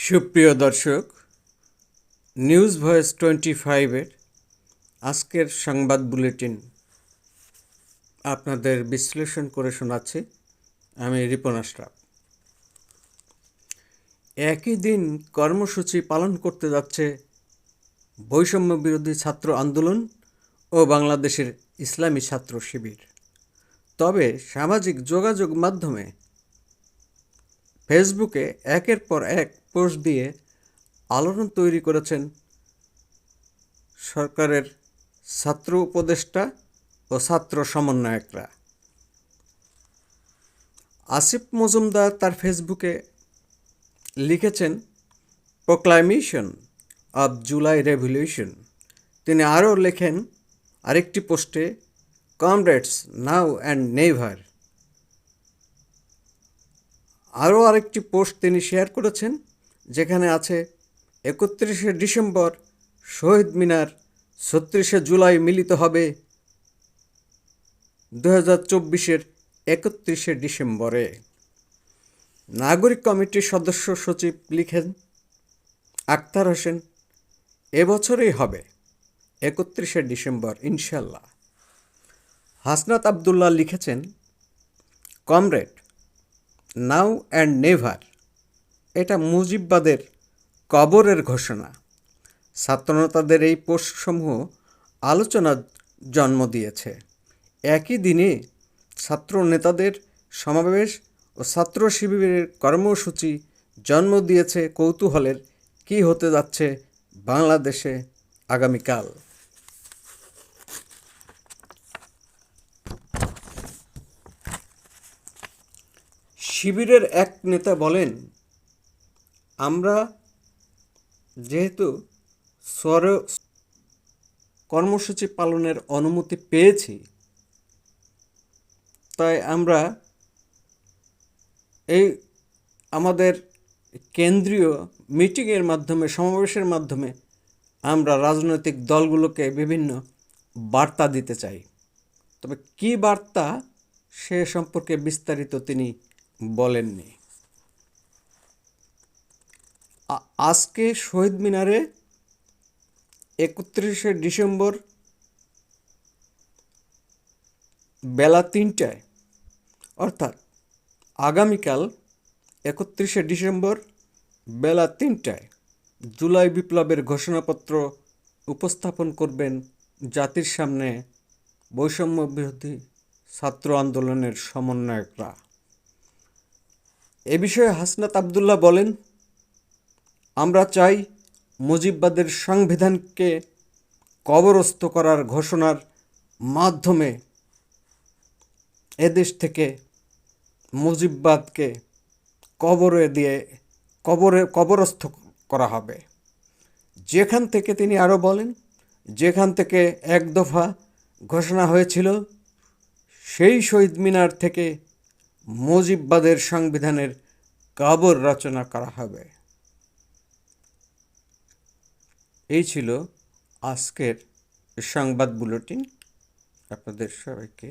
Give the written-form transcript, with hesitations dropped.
সুপ্রিয় দর্শক, news voice 25-এর আজকের সংবাদ বুলেটিন আপনাদের বিশ্লেষণ করে শোনাচ্ছি আমি রিপন আশরাফ। একই দিন কর্মসূচি পালন করতে যাচ্ছে বৈষম্য বিরোধী ছাত্র আন্দোলন ও বাংলাদেশের ইসলামী ছাত্র শিবির। তবে সামাজিক যোগাযোগ মাধ্যমে ফেসবুকে একের পর এক পোস্ট দিয়ে আলোড়ন তৈরি করেছেন সরকারের ছাত্র উপদেষ্টা ও ছাত্র সমন্বয়করা। আসিফ মজুমদার তার ফেসবুকে লিখেছেন, প্রোক্লামেশন অব জুলাই রেভলিউশন। তিনি আরও লেখেন আরেকটি পোস্টে, কমরেডস নাও অ্যান্ড নেভার। আরও আরেকটি পোস্ট তিনি শেয়ার করেছেন যেখানে আছে 31শে ডিসেম্বর শহীদ মিনার, 36শে জুলাই মিলিত হবে 2024-এর 31শে ডিসেম্বরে। নাগরিক কমিটির সদস্য সচিব লিখেন, আক্তার হোসেন, এবছরই হবে 31শে ডিসেম্বর ইনশাল্লাহ। হাসনাত আবদুল্লাহ লিখেছেন, কমরেড নাও অ্যান্ড নেভার। এটা মুজিববাদের কবরের ঘোষণা। ছাত্রনেতাদের এই পোস্টসমূহ আলোচনার জন্ম দিয়েছে। একই দিনে ছাত্র নেতাদের সমাবেশ ও ছাত্র শিবিরের কর্মসূচি জন্ম দিয়েছে কৌতূহলের কী হতে যাচ্ছে বাংলাদেশে আগামীকাল। শিবিরের এক নেতা বলেন, আমরা যেহেতু কর্মসূচি পালনের অনুমতি পেয়েছি, তাই আমরা এই আমাদের কেন্দ্রীয় মিটিংয়ের মাধ্যমে, সমাবেশের মাধ্যমে আমরা রাজনৈতিক দলগুলোকে বিভিন্ন বার্তা দিতে চাই। তবে কী বার্তা সে সম্পর্কে বিস্তারিত তিনি বলেননি। আজকে শহীদ মিনারে 31শে ডিসেম্বর বেলা 3টায়, অর্থাৎ আগামীকাল 31শে ডিসেম্বর বেলা 3টায় জুলাই বিপ্লবের ঘোষণাপত্র উপস্থাপন করবেন জাতির সামনে বৈষম্য বিরোধী ছাত্র আন্দোলনের সমন্বয়করা। এ বিষয়ে হাসনাত আবদুল্লাহ বলেন, আমরা চাই মুজিববাদের সংবিধানকে কবরস্থ করার ঘোষণার মাধ্যমে এদেশ থেকে মুজিববাদকে কবরস্থ করা হবে। যেখান থেকে তিনি আরও বলেন, যেখান থেকে এক দফা ঘোষণা হয়েছিল সেই শহীদ মিনার থেকে মুজিববাদের সংবিধানের কবর রচনা করা হবে। এই ছিল আজকের সংবাদ বুলেটিন। আপনাদের সবাইকে